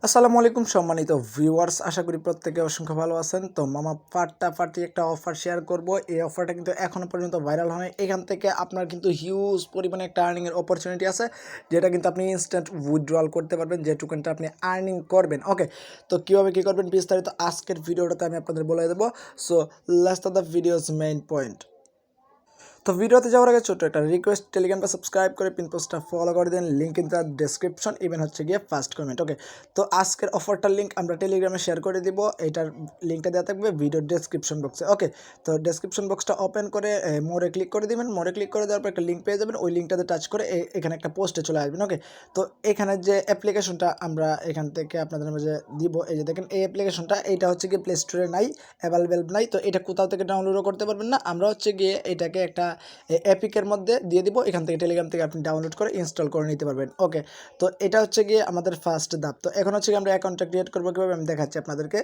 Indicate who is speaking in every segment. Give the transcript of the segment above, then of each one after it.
Speaker 1: আসসালামু আলাইকুম সম্মানিত ভিউয়ার্স, আশা করি প্রত্যেকে অসংখ্য ভালো আছেন। তো মামা ফাটাফাটি একটা অফার শেয়ার করব। এই অফারটা কিন্তু এখনও পর্যন্ত ভাইরাল হয় নাই। এখান থেকে আপনার কিন্তু হিউজ পরিমাণে একটা আর্নিংয়ের অপরচুনিটি আছে, যেটা কিন্তু আপনি ইনস্ট্যান্ট উইথড্রয়াল করতে পারবেন, যে টোকেনটা আপনি আর্নিং করবেন। ওকে, তো কীভাবে কী করবেন বিস্তারিত আজকের ভিডিওটাতে আমি আপনাদের বলে দেবো। So let's the video's main point. তো ভিডিওতে যাওয়ার আগে ছোট্ট একটা রিকোয়েস্ট, টেলিগ্রামটা সাবস্ক্রাইব করে পিন পোস্টটা ফলো করে দেন, link in the description, even হচ্ছে গিয়ে ফার্স্ট কমেন্ট। ওকে, তো আজকের অফারটার লিঙ্ক আমরা টেলিগ্রামে শেয়ার করে দিব। এটার লিঙ্কটা দেওয়া থাকবে ভিডিওর ডেসক্রিপশন বক্সে। ওকে, তো ডেসক্রিপশন বক্সটা ওপেন করে মোরে ক্লিক করে দিবেন। মোরে ক্লিক করে দেওয়ার পর একটা লিঙ্ক পেয়ে যাবেন। ওই লিঙ্কটাতে টাচ করে এখানে একটা পোস্টে চলে আসবেন। ওকে, তো এখানে যে অ্যাপ্লিকেশনটা আমরা এখান থেকে আপনাদের মাঝে দিব, এই যে দেখেন এই অ্যাপ্লিকেশনটা, এইটা হচ্ছে গিয়ে প্লে স্টোরে নাই, অ্যাভেলেবেল নাই। তো এটা কোথাও থেকে ডাউনলোডও করতে পারবেন না। আমরা হচ্ছে গিয়ে এটাকে একটা এপিকের মধ্যে দিয়ে দিব। এখান থেকে টেলিগ্রাম থেকে আপনি ডাউনলোড করে ইনস্টল করে নিতে পারবেন। ওকে, তো এটা হচ্ছে গিয়ে আমাদের ফার্স্ট ধাপ। তো এখন হচ্ছে গিয়ে আমরা অ্যাকাউন্টটা ক্রিয়েট করবো কীভাবে আমি দেখাচ্ছি আপনাদেরকে।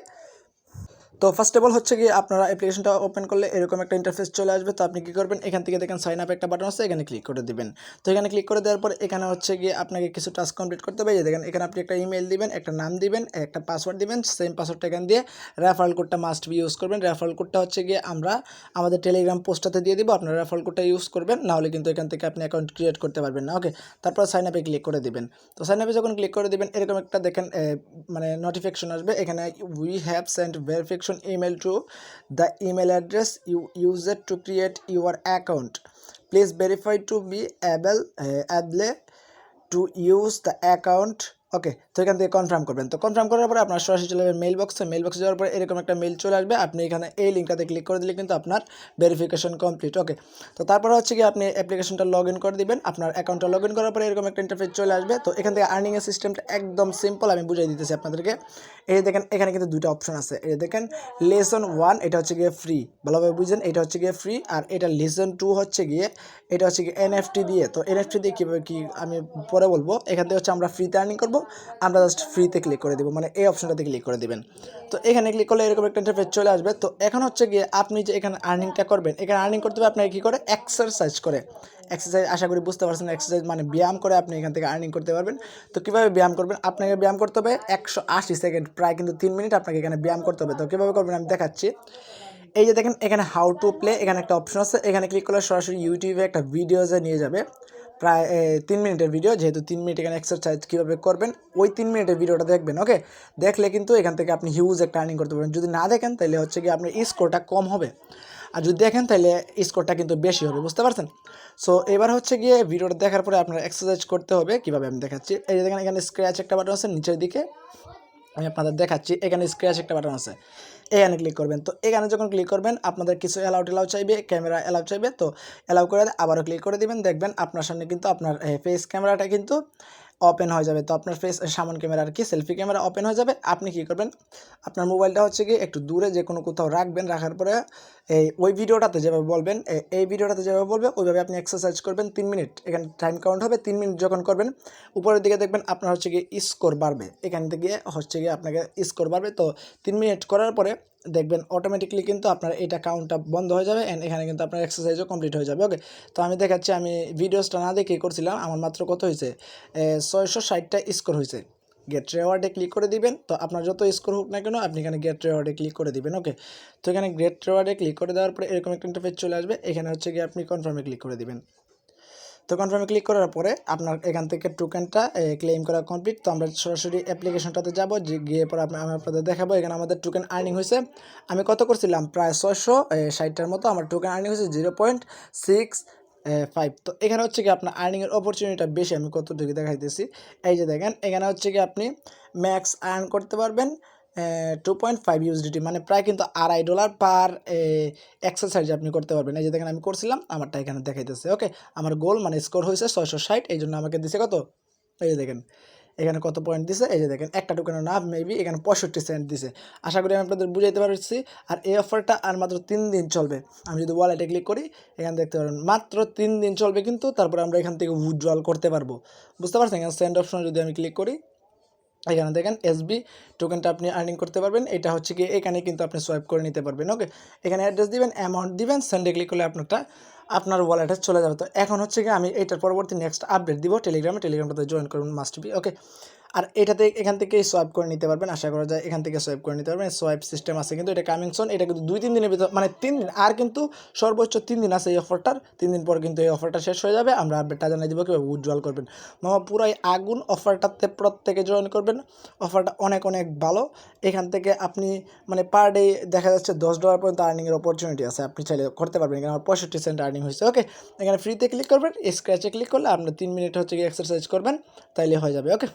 Speaker 1: তো ফার্স্ট অফ অল হচ্ছে গিয়ে আপনারা অ্যাপ্লিকেশনটা ওপেন করলে এরকম একটা ইন্টারফেস চলে আসবে। তো আপনি কী করবেন, এখান থেকে দেখেন সাইন আপ একটা বাটন আছে, এখানে ক্লিক করে দিবেন। তো এখানে ক্লিক করে দেওয়ার পর এখানে হচ্ছে গিয়ে আপনাকে কিছু টাস্ক কমপ্লিট করতে হবে। দেখেন এখানে আপনি একটা ইমেল দিবেন, একটা নাম দিবেন, একটা পাসওয়ার্ড দিবেন। সেম পাসওয়ার্ডটা এখান দিয়ে রেফারেল কোডটা মাস্ট বি ইউজ করবেন। রেফারেল কোডটা হচ্ছে গিয়ে আমরা আমাদের টেলিগ্রাম পোস্টটাতে দিয়ে দিব। আপনারা রেফারেল কোডটা ইউজ করবেন, নাহলে কিন্তু এখান থেকে আপনি অ্যাকাউন্ট ক্রিয়েট করতে পারবেন না। ওকে, তারপর সাইন আপে ক্লিক করে দিবেন। তো সাইন আপে যখন ক্লিক করে দিবেন এরকম একটা দেখেন মানে নোটিফিকেশন আসবে। এখানে we have Saint verification email to the email address you used to create your account. Please verify to be able to use the account. ওকে, তো এখান থেকে কনফার্ম করবেন। তো কনফার্ম করার পরে আপনার সরাসরি চলে যাবেন মেইল বক্সে। মেইল বক্সে যাওয়ার পরে এরকম একটা মেইল চলে আসবে। আপনি এখানে এই লিঙ্কটাতে ক্লিক করে দিলে কিন্তু আপনার ভেরিফিকেশন কমপ্লিট। ওকে, তো তারপরে হচ্ছে কি আপনি অ্যাপ্লিকেশনটা লগ ইন করে দিবেন। আপনার অ্যাকাউন্টটা লগ ইন করার পরে এরকম একটা ইন্টারফেস চলে আসবে। তো এখান থেকে আর্নিংয়ের সিস্টেমটা একদম সিম্পল, আমি বুঝিয়ে দিতেছি আপনাদেরকে। এই দেখেন এখানে কিন্তু দুটো অপশন আছে। এই দেখেন লেসন 1 এটা হচ্ছে গিয়ে ফ্রি, ভালোভাবে বুঝেন, এটা হচ্ছে গিয়ে ফ্রি। আর এটা লেসন 2 হচ্ছে গিয়ে এটা হচ্ছে গিয়ে এনএফটি দিয়ে। তো এনএফটি দিয়ে কীভাবে কী আমি পরে বলবো। এখান থেকে হচ্ছে আমরা ফ্রিতে আর্নিং করবো। আমরা জাস্ট ফ্রিতে ক্লিক করে দেবো, মানে এই অপশনটাতে ক্লিক করে দেবেন। তো এখানে ক্লিক করলে এরকম একটা ইন্টারফেস চলে আসবে। তো এখন হচ্ছে গিয়ে আপনি যে এখানে আর্নিংটা করবেন, এখানে আর্নিং করতে হবে আপনাকে কী করে, এক্সারসাইজ করে। এক্সারসাইজ আশা করি বুঝতে পারছেন, এক্সারসাইজ মানে ব্যায়াম করে আপনি এখান থেকে আর্নিং করতে পারবেন। তো কীভাবে ব্যায়াম করবেন, আপনাকে ব্যায়াম করতে হবে 180 সেকেন্ড, প্রায় কিন্তু 3 মিনিট আপনাকে এখানে ব্যায়াম করতে হবে। তো কীভাবে করবেন আমি দেখাচ্ছি। এই যে দেখেন এখানে হাউ টু প্লে, এখানে একটা অপশন আছে। এখানে ক্লিক করলে সরাসরি ইউটিউবে একটা ভিডিওজে নিয়ে যাবে, প্রায় 3 মিনিটের ভিডিও। যেহেতু 3 মিনিট এখানে এক্সারসাইজ কীভাবে করবেন ওই 3 মিনিটের ভিডিওটা দেখবেন। ওকে, দেখলে কিন্তু এখান থেকে আপনি হিউজ একটা আর্নিং করতে পারবেন। যদি না দেখেন তাহলে হচ্ছে কি আপনার স্কোরটা কম হবে, আর যদি দেখেন তাহলে স্কোরটা কিন্তু বেশি হবে, বুঝতে পারছেন। সো এবার হচ্ছে গিয়ে ভিডিওটা দেখার পরে আপনার এক্সারসাইজ করতে হবে। কীভাবে আমি দেখাচ্ছি। এই যে দেখেন এখানে স্ক্র্যাচ একটা বাটন আছে নিচের দিকে, আমি আপনাদের দেখাচ্ছি। এখানে স্ক্র্যাচ একটা বাটন আছে, এখানে ক্লিক করবেন। তো এখানে যখন ক্লিক করবেন আপনাদের কিছু অ্যালাউ চাইবে, ক্যামেরা অ্যালাউ চাইবে। তো অ্যালাউ করে আবারও ক্লিক করে দিবেন। দেখবেন আপনার সামনে কিন্তু আপনার ফেস ক্যামেরাটা কিন্তু ওপেন হয়ে যাবে। তো আপনার ফেস সামন ক্যামেরা আর কি সেলফি ক্যামেরা ওপেন হয়ে যাবে। আপনি কী করবেন, আপনার মোবাইলটা হচ্ছে কি একটু দূরে যে কোনো কোথাও রাখবেন। রাখার পরে ওই ভিডিওটাতে যেভাবে বলবেন, এই ভিডিওটাতে যেভাবে বলবে ওইভাবে আপনি এক্সারসাইজ করবেন 3 মিনিট। এখানে টাইম কাউন্ট হবে 3 মিনিট যখন করবেন, উপরের দিকে দেখবেন আপনার হচ্ছে গিয়ে স্কোর বাড়বে। এখান থেকে হচ্ছে গিয়ে আপনাকে স্কোর বাড়বে। তো 3 মিনিট করার পরে দেখবেন অটোমেটিকলি কিন্তু আপনার এটা কাউন্টটা বন্ধ হয়ে যাবে, অ্যান্ড এখানে কিন্তু আপনার এক্সারসাইজও কমপ্লিট হয়ে যাবে। ওকে, তো আমি দেখাচ্ছি, আমি ভিডিওসটা না দেখে করছিলাম। আমার মাত্র কত হয়েছে, 660টা স্কোর হয়েছে। গেট রেওয়ার্ডে ক্লিক করে দিবেন। তো আপনার যত স্কোর হোক না কেন আপনি এখানে গেট রেওয়ার্ডে ক্লিক করে দিবেন। ওকে, তো এখানে গেট রেওয়ার্ডে ক্লিক করে দেওয়ার পরে এরকম একটা ইন্টারফেস চলে আসবে। এখানে হচ্ছে গিয়ে আপনি কনফার্মে ক্লিক করে দিবেন। তো কনফার্মে ক্লিক করার পরে আপনার এখান থেকে টোকেনটা ক্লেম করা কমপ্লিট। তো আমরা সরাসরি অ্যাপ্লিকেশনটাতে যাব, যে গিয়ে পরে আমি আপনাদের দেখাবো। এখানে আমাদের টোকেন আর্নিং হয়েছে, আমি কত করছিলাম, প্রায় 660টার মতো আমার টোকেন আর্নিং হয়েছে 0.65। তো এখানে হচ্ছে কি আপনার আর্নিংয়ের অপরচুনিটিটা বেশি। আমি কতটুকু দেখাইতেছি। এই যে দেখেন এখানে হচ্ছে কি আপনি ম্যাক্স আর্ন করতে পারবেন 2.5 ইউএসডিটি, মানে প্রায় কিন্তু $2.5 পার এক্সারসাইজ আপনি করতে পারবেন। এই যে দেখেন আমি করছিলাম, আমারটা এখানে দেখাইতেছে। ওকে, আমার গোল মানে স্কোর হয়েছে 660, এই জন্য আমাকে দিছে কত, এই যে দেখেন এখানে কত পয়েন্ট দিছে। এই যে দেখেন একটা টোকেনের না মেবি এখানে 65 সেন্ট দিছে। আশা করি আমি আপনাদের বুঝাইতে পারছি। আর এই অফারটা আর মাত্র 3 দিন চলবে। আমি যদি ওয়ালেটে ক্লিক করি এখানে দেখতে পারবেন মাত্র 3 দিন চলবে, কিন্তু তারপরে আমরা এখান থেকে উইথড্রল করতে পারবো, বুঝতে পারছেন। এখানে সেন্ড অপশন যদি আমি ক্লিক করি, এখানে দেখেন এসবি টোকেনটা আপনি আর্নিং করতে পারবেন। এটা হচ্ছে কি এখানে কিন্তু আপনি সোয়াইপ করে নিতে পারবেন। ওকে, এখানে অ্যাড্রেস দিবেন, অ্যামাউন্ট দিবেন, সেন্ডে ক্লিক করলে আপনার ওয়ালেটে চলে যাবে। তো এখন হচ্ছে কি আমি এইটার পরবর্তী নেক্সট আপডেট দিব টেলিগ্রামটাতে জয়েন করুন মাস্ট বি। ওকে, আর এটাতে এখান থেকে সোয়াইপ করে নিতে পারবেন, আশা করা যায় এখান থেকে সোয়াইপ করে নিতে পারবেন। সোয়াইপ সিস্টেম আছে কিন্তু এটা কামিং সুন, এটা কিন্তু 2-3 দিনের ভিতর, মানে 3 দিন, আর কিন্তু সর্বোচ্চ 3 দিন আছে এই অফারটার। 3 দিন পর কিন্তু এই অফারটা শেষ হয়ে যাবে। আমরা আপডেটটা জানিয়ে দেবো কীভাবে উইথড্রল করবেন। মামা পুরাই আগুন অফারটাতে প্রত্যেকে জয়েন করবেন। অফারটা অনেক অনেক ভালো। এখান থেকে আপনি মানে পার ডে দেখা যাচ্ছে $10 পর্যন্ত আর্নিংয়ের অপরচুনিটি আছে, আপনি চাইলে করতে পারবেন। এখানে আমার 65 সেন্ট আর্নিং হয়েছে। ওকে, এখানে ফ্রিতে ক্লিক করবেন, স্ক্র্যাচে ক্লিক করলে আপনি 3 মিনিট হচ্ছে কি এক্সারসাইজ করবেন, তাইলে হয়ে যাবে। ওকে,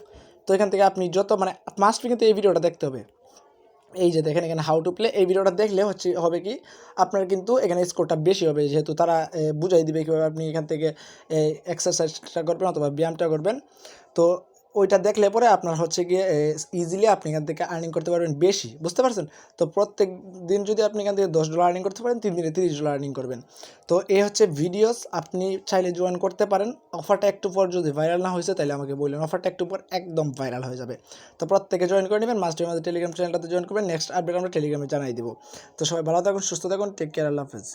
Speaker 1: তো এখান থেকে আপনি যত মানে মাস্ট কিন্তু এই ভিডিওটা দেখতে হবে। এই যে দেখেন এখানে হাউ টু প্লে, এই ভিডিওটা দেখলে হবে কি আপনার কিন্তু এখানে স্কোরটা বেশি হবে, যেহেতু তারা বুঝাই দিবে কীভাবে আপনি এখান থেকে এক্সারসাইজটা করবেন অথবা ব্যায়ামটা করবেন। তো ওইটা দেখলে পরে আপনার হচ্ছে গিয়ে ইজিলি আপনি এখান থেকে আর্নিং করতে পারবেন বেশি, বুঝতে পারছেন? তো প্রত্যেক দিন যদি আপনি এখান থেকে $10 আর্নিং করতে পারেন, 3 দিনে $30 আর্নিং করবেন। তো এই হচ্ছে ভিডিওস, আপনি চাইলে জয়েন করতে পারেন। অফারটা একটু পর যদি ভাইরাল না হয়েছে তাহলে আমাকে বললেন, অফারটা একটু পর একদম ভাইরাল হয়ে যাবে। তো প্রত্যেকে জয়েন করে নেবেন, মাস্ট আমাদের টেলিগ্রাম চ্যানেলটাতে জয়েন করবেন। নেক্সট আপডেট আমরা টেলিগ্রামে জানাই দিব। তো সবাই ভালো থাকুন, সুস্থ থাকুন, টেক কেয়ার, আল্লাহ হাফেজ।